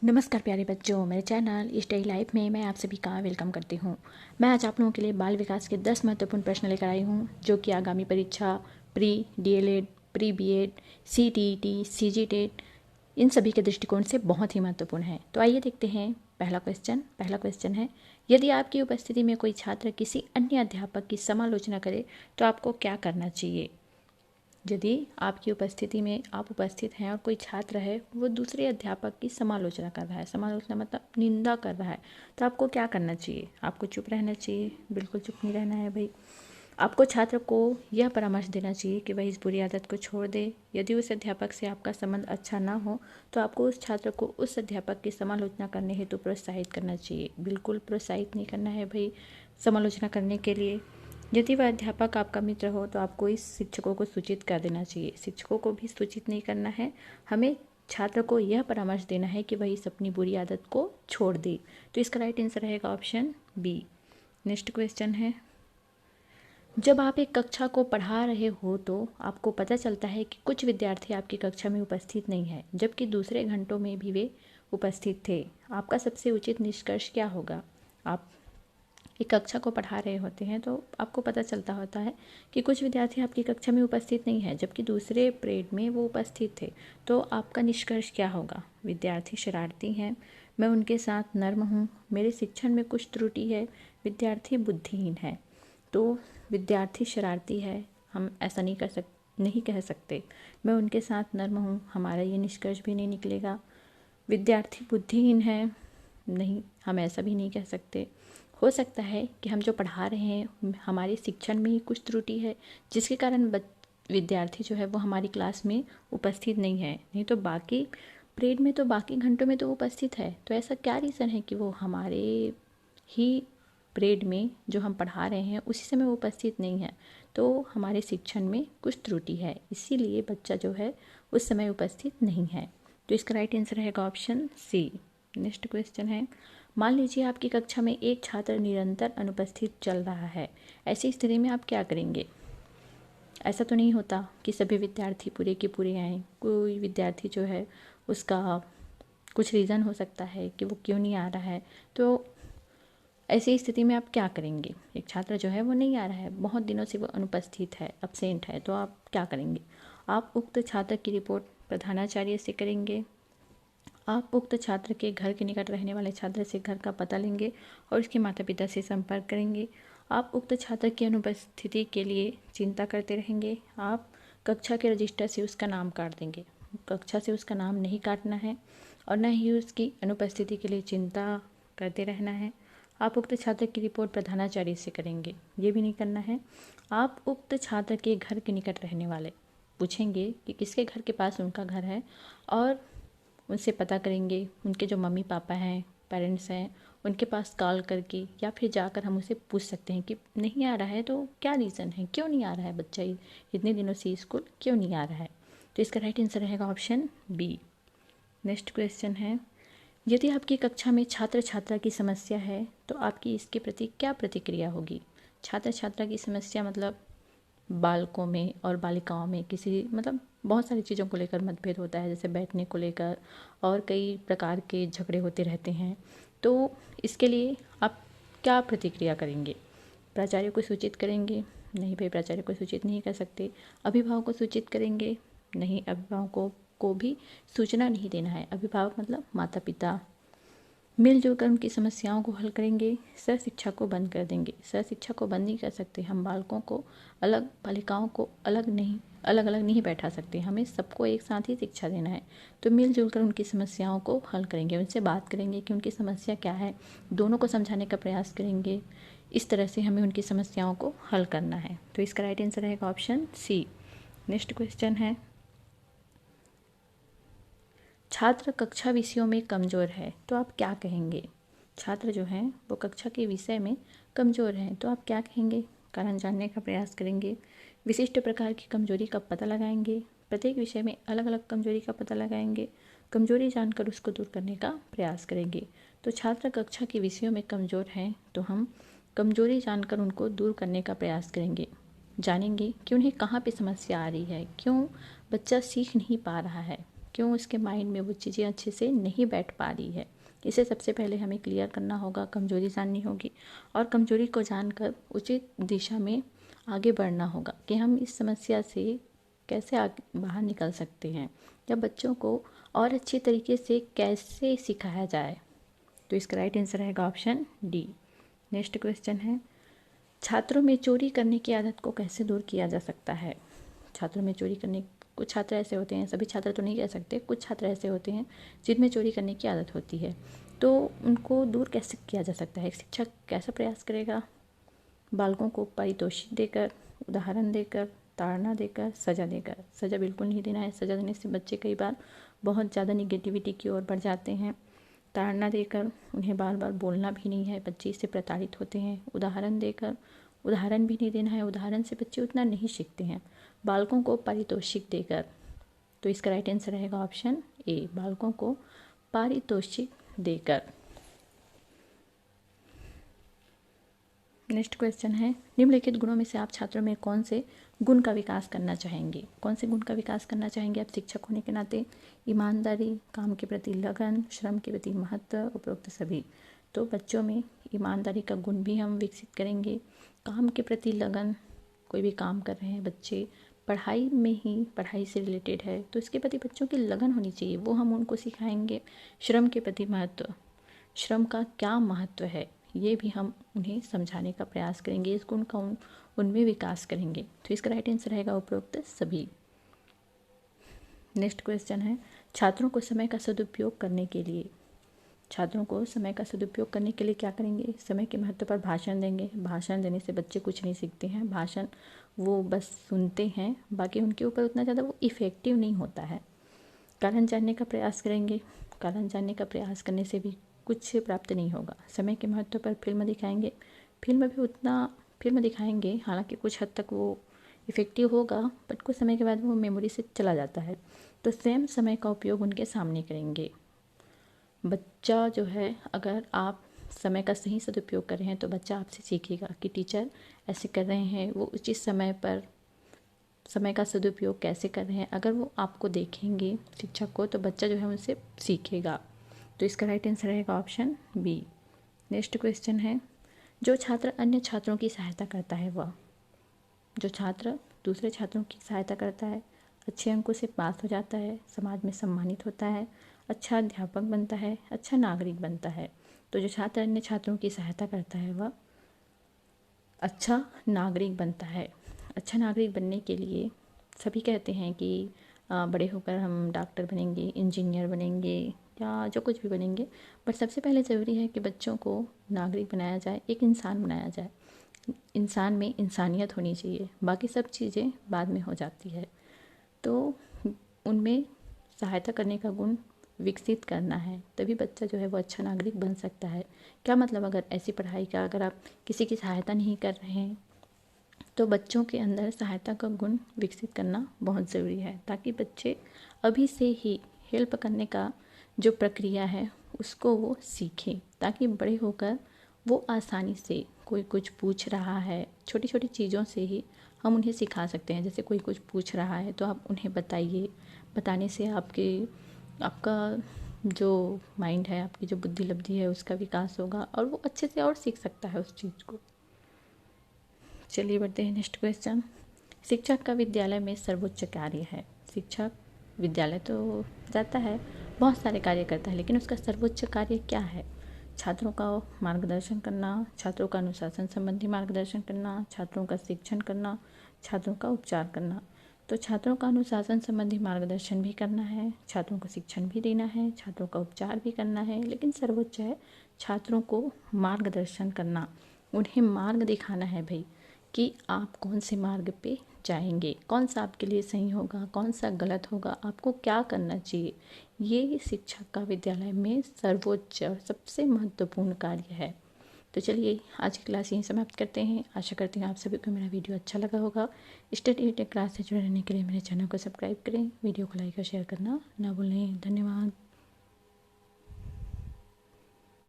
नमस्कार प्यारे बच्चों, मेरे चैनल स्टडी लाइफ में मैं आप सभी का वेलकम करती हूँ। मैं आज आप लोगों के लिए बाल विकास के 10 महत्वपूर्ण प्रश्न लेकर आई हूँ जो कि आगामी परीक्षा pre D El Ed, pre B Ed, CTET, CGTET इन सभी के दृष्टिकोण से बहुत ही महत्वपूर्ण है। तो आइए देखते हैं। पहला क्वेश्चन है, यदि आपकी उपस्थिति में कोई छात्र किसी अन्य अध्यापक की समालोचना करे तो आपको क्या करना चाहिए। यदि आपकी उपस्थिति में आप उपस्थित हैं और कोई छात्र है वो दूसरे अध्यापक की समालोचना कर रहा है, समालोचना मतलब निंदा कर रहा है, तो आपको क्या करना चाहिए। आपको चुप रहना चाहिए, बिल्कुल चुप नहीं रहना है भाई। आपको छात्र को यह परामर्श देना चाहिए कि वह इस बुरी आदत को छोड़ दे। यदि उस अध्यापक से आपका संबंध अच्छा ना हो तो आपको उस छात्र को उस अध्यापक की समालोचना करने हेतु प्रोत्साहित करना चाहिए। बिल्कुल प्रोत्साहित नहीं करना है भाई समालोचना करने के लिए। यदि वह अध्यापक आपका मित्र हो तो आपको इस शिक्षकों को सूचित कर देना चाहिए। शिक्षकों को भी सूचित नहीं करना है, हमें छात्र को यह परामर्श देना है कि वह इस अपनी बुरी आदत को छोड़ दे। तो इसका राइट आंसर रहेगा ऑप्शन बी। नेक्स्ट क्वेश्चन है, जब आप एक कक्षा को पढ़ा रहे हो तो आपको पता चलता है कि कुछ विद्यार्थी आपकी कक्षा में उपस्थित नहीं है जबकि दूसरे घंटों में भी वे उपस्थित थे। आपका सबसे उचित निष्कर्ष क्या होगा। आप एक कक्षा को पढ़ा रहे होते हैं तो आपको पता चलता होता है कि कुछ विद्यार्थी आपकी कक्षा में उपस्थित नहीं है जबकि दूसरे पीरियड में वो उपस्थित थे। तो आपका निष्कर्ष क्या होगा। विद्यार्थी शरारती हैं, मैं उनके साथ नर्म हूँ, मेरे शिक्षण में कुछ त्रुटि है, विद्यार्थी बुद्धिहीन है। तो विद्यार्थी शरारती है, हम ऐसा नहीं कह सकते। मैं उनके साथ नर्म हूँ, हमारा ये निष्कर्ष भी नहीं निकलेगा। विद्यार्थी बुद्धिहीन है, नहीं, हम ऐसा भी नहीं कह सकते। हो सकता है कि हम जो पढ़ा रहे हैं हमारे शिक्षण में ही कुछ त्रुटि है जिसके कारण विद्यार्थी जो है वो हमारी क्लास में उपस्थित नहीं है, नहीं तो बाकी पीरियड में तो बाकी घंटों में तो उपस्थित है। तो ऐसा क्या रीज़न है कि वो हमारे ही पीरियड में जो हम पढ़ा रहे हैं उसी समय वो उपस्थित नहीं है। तो हमारे शिक्षण में कुछ त्रुटि है, इसीलिए बच्चा जो है उस समय उपस्थित नहीं है। तो इसका राइट आंसर रहेगा ऑप्शन सी। नेक्स्ट क्वेश्चन है, मान लीजिए आपकी कक्षा में एक छात्र निरंतर अनुपस्थित चल रहा है, ऐसी स्थिति में आप क्या करेंगे। ऐसा तो नहीं होता कि सभी विद्यार्थी पूरे के पूरे आएँ। कोई विद्यार्थी जो है उसका कुछ रीज़न हो सकता है कि वो क्यों नहीं आ रहा है। तो ऐसी स्थिति में आप क्या करेंगे। एक छात्र जो है वो नहीं आ रहा है, बहुत दिनों से वो अनुपस्थित है, अब्सेंट है, तो आप क्या करेंगे। आप उक्त छात्र की रिपोर्ट प्रधानाचार्य से करेंगे। आप उक्त छात्र के घर के निकट रहने वाले छात्र से घर का पता लेंगे और उसके माता पिता से संपर्क करेंगे। आप उक्त छात्र की अनुपस्थिति के लिए चिंता करते रहेंगे। आप कक्षा के रजिस्टर से उसका नाम काट देंगे। कक्षा से उसका नाम नहीं काटना है और न ही उसकी अनुपस्थिति के लिए चिंता करते रहना है। आप उक्त छात्र की रिपोर्ट प्रधानाचार्य से करेंगे, ये भी नहीं करना है। आप उक्त छात्र के घर के निकट रहने वाले पूछेंगे कि किसके घर के पास उनका घर है और उनसे पता करेंगे। उनके जो मम्मी पापा हैं, पेरेंट्स हैं, उनके पास कॉल करके या फिर जाकर हम उसे पूछ सकते हैं कि नहीं आ रहा है तो क्या रीज़न है, क्यों नहीं आ रहा है बच्चा इतने दिनों से स्कूल क्यों नहीं आ रहा है। तो इसका राइट आंसर रहेगा ऑप्शन बी। नेक्स्ट क्वेश्चन है, यदि आपकी कक्षा में छात्र छात्रा की समस्या है तो आपकी इसके प्रति क्या प्रतिक्रिया होगी। छात्र छात्रा की समस्या मतलब बालकों में और बालिकाओं में किसी मतलब बहुत सारी चीज़ों को लेकर मतभेद होता है, जैसे बैठने को लेकर और कई प्रकार के झगड़े होते रहते हैं। तो इसके लिए आप क्या प्रतिक्रिया करेंगे। प्राचार्य को सूचित करेंगे, नहीं भाई प्राचार्य को सूचित नहीं कर सकते। अभिभावक को सूचित करेंगे, नहीं, अभिभावकों को भी सूचना नहीं देना है। अभिभावक मतलब माता पिता मिलजुल कर उनकी समस्याओं को हल करेंगे। सह शिक्षा को बंद कर देंगे। सह शिक्षा को बंद नहीं कर सकते, हम बालकों को अलग बालिकाओं को अलग अलग नहीं बैठा सकते, हमें सबको एक साथ ही शिक्षा देना है। तो मिलजुल कर उनकी समस्याओं को हल करेंगे, उनसे बात करेंगे कि उनकी समस्या क्या है, दोनों को समझाने का प्रयास करेंगे। इस तरह से हमें उनकी समस्याओं को हल करना है। तो इसका राइट आंसर रहेगा ऑप्शन सी। नेक्स्ट क्वेश्चन है, छात्र कक्षा विषयों में कमज़ोर है तो आप क्या कहेंगे। छात्र जो हैं वो कक्षा के विषय में कमज़ोर हैं तो आप क्या कहेंगे। कारण जानने का प्रयास करेंगे, विशिष्ट प्रकार की कमजोरी का पता लगाएंगे, प्रत्येक विषय में अलग अलग कमजोरी का पता लगाएंगे, कमजोरी जानकर उसको दूर करने का प्रयास करेंगे। तो छात्र कक्षा के विषयों में कमज़ोर हैं तो हम कमजोरी जानकर उनको दूर करने का प्रयास करेंगे, जानेंगे कि उन्हें कहाँ पे समस्या आ रही है, क्यों बच्चा सीख नहीं पा रहा है, क्यों उसके माइंड में वो चीज़ें अच्छे से नहीं बैठ पा रही है। इसे सबसे पहले हमें क्लियर करना होगा, कमजोरी जाननी होगी और कमजोरी को जानकर उचित दिशा में आगे बढ़ना होगा कि हम इस समस्या से कैसे आगे बाहर निकल सकते हैं या बच्चों को और अच्छी तरीके से कैसे सिखाया जाए। तो इसका राइट आंसर रहेगा ऑप्शन डी। नेक्स्ट क्वेश्चन है, छात्रों में चोरी करने की आदत को कैसे दूर किया जा सकता है। छात्रों में चोरी करने, कुछ छात्र ऐसे होते हैं, सभी छात्र तो नहीं कह सकते, कुछ छात्र ऐसे होते हैं जिनमें चोरी करने की आदत होती है, तो उनको दूर कैसे किया जा सकता है। एक शिक्षक कैसा प्रयास करेगा, बालकों को पारितोषिक देकर, उदाहरण देकर, ताड़ना देकर, सज़ा देकर। सज़ा बिल्कुल नहीं देना है, सज़ा देने से बच्चे कई बार बहुत ज़्यादा निगेटिविटी की ओर बढ़ जाते हैं। ताड़ना देकर, उन्हें बार बार बोलना भी नहीं है, बच्चे इससे प्रताड़ित होते हैं। उदाहरण देकर, उदाहरण भी नहीं देना है, उदाहरण से बच्चे उतना नहीं सीखते हैं। बालकों को पारितोषिक देकर, तो इसका राइट आंसर रहेगा ऑप्शन ए, बालकों को पारितोषिक देकर। नेक्स्ट क्वेश्चन है, निम्नलिखित गुणों में से आप छात्रों में कौन से गुण का विकास करना चाहेंगे। कौन से गुण का विकास करना चाहेंगे आप शिक्षक होने के नाते। ईमानदारी, काम के प्रति लगन, श्रम के प्रति महत्व, उपरोक्त सभी। तो बच्चों में ईमानदारी का गुण भी हम विकसित करेंगे, काम के प्रति लगन, कोई भी काम कर रहे हैं बच्चे, पढ़ाई में ही, पढ़ाई से रिलेटेड है तो इसके प्रति बच्चों की लगन होनी चाहिए, वो हम उनको सिखाएंगे। श्रम के प्रति महत्व, श्रम का क्या महत्व है ये भी हम उन्हें समझाने का प्रयास करेंगे, इस गुण का उनमें विकास करेंगे। तो इसका राइट आंसर रहेगा उपरोक्त सभी। नेक्स्ट क्वेश्चन है, छात्रों को समय का सदुपयोग करने के लिए, छात्रों को समय का सदुपयोग करने के लिए क्या करेंगे। समय के महत्व पर भाषण देंगे। भाषण देने से बच्चे कुछ नहीं सीखते हैं, भाषण वो बस सुनते हैं, बाकी उनके ऊपर उतना ज़्यादा वो इफ़ेक्टिव नहीं होता है। कारण जानने का प्रयास करेंगे, कारण जानने का प्रयास करने से भी कुछ प्राप्त नहीं होगा। समय के महत्व पर फिल्म दिखाएंगे, फिल्म भी उतना फिल्म दिखाएंगे, हालांकि कुछ हद तक वो इफ़ेक्टिव होगा, बट कुछ समय के बाद वो मेमोरी से चला जाता है। तो सेम समय का उपयोग उनके सामने करेंगे। बच्चा जो है, अगर आप समय का सही सदुपयोग कर रहे हैं तो बच्चा आपसे सीखेगा कि टीचर ऐसे कर रहे हैं, वो उचित समय पर समय का सदुपयोग कैसे कर रहे हैं। अगर वो आपको देखेंगे शिक्षक को तो बच्चा जो है उनसे सीखेगा। तो इसका राइट आंसर रहेगा ऑप्शन बी। नेक्स्ट क्वेश्चन है, जो छात्र अन्य छात्रों की सहायता करता है वह, जो छात्र दूसरे छात्रों की सहायता करता है, अच्छे अंकों से पास हो जाता है, समाज में सम्मानित होता है, अच्छा अध्यापक बनता है, अच्छा नागरिक बनता है। तो जो छात्र अन्य छात्रों की सहायता करता है वह अच्छा नागरिक बनता है। अच्छा नागरिक बनने के लिए सभी कहते हैं कि बड़े होकर हम डॉक्टर बनेंगे, इंजीनियर बनेंगे या जो कुछ भी बनेंगे, बट सबसे पहले ज़रूरी है कि बच्चों को नागरिक बनाया जाए, एक इंसान बनाया जाए। इंसान में इंसानियत होनी चाहिए, बाकी सब चीज़ें बाद में हो जाती है। तो उनमें सहायता करने का गुण विकसित करना है, तभी बच्चा जो है वो अच्छा नागरिक बन सकता है। क्या मतलब, अगर ऐसी पढ़ाई का अगर आप किसी की सहायता नहीं कर रहे हैं तो बच्चों के अंदर सहायता का गुण विकसित करना बहुत ज़रूरी है, ताकि बच्चे अभी से ही हेल्प करने का जो प्रक्रिया है उसको वो सीखें, ताकि बड़े होकर वो आसानी से, कोई कुछ पूछ रहा है, छोटी छोटी चीज़ों से ही हम उन्हें सिखा सकते हैं। जैसे कोई कुछ पूछ रहा है तो आप उन्हें बताइए, बताने से आपका जो माइंड है, आपकी जो बुद्धि लब्धि है उसका विकास होगा और वो अच्छे से और सीख सकता है उस चीज़ को। चलिए बढ़ते हैं नेक्स्ट क्वेश्चन। शिक्षक का विद्यालय में सर्वोच्च कार्य है। शिक्षक विद्यालय तो जाता है, बहुत सारे कार्य करता है, लेकिन उसका सर्वोच्च कार्य क्या है। छात्रों का मार्गदर्शन करना, छात्रों का अनुशासन संबंधी मार्गदर्शन करना, छात्रों का शिक्षण करना, छात्रों का उपचार करना। तो छात्रों का अनुशासन संबंधी मार्गदर्शन भी करना है, छात्रों को शिक्षण भी देना है, छात्रों का उपचार भी करना है, लेकिन सर्वोच्च है छात्रों को मार्गदर्शन करना, उन्हें मार्ग दिखाना है भाई कि आप कौन से मार्ग पे जाएंगे, कौन सा आपके लिए सही होगा, कौन सा गलत होगा, आपको क्या करना चाहिए। ये शिक्षक का विद्यालय में सर्वोच्च और सबसे महत्वपूर्ण कार्य है। तो चलिए आज की क्लास यहीं समाप्त करते हैं। आशा करती हूँ आप सभी को मेरा वीडियो अच्छा लगा होगा। स्टडी टेक क्लास से जुड़े रहने के लिए मेरे चैनल को सब्सक्राइब करें, वीडियो को लाइक और शेयर करना ना भूलें। धन्यवाद।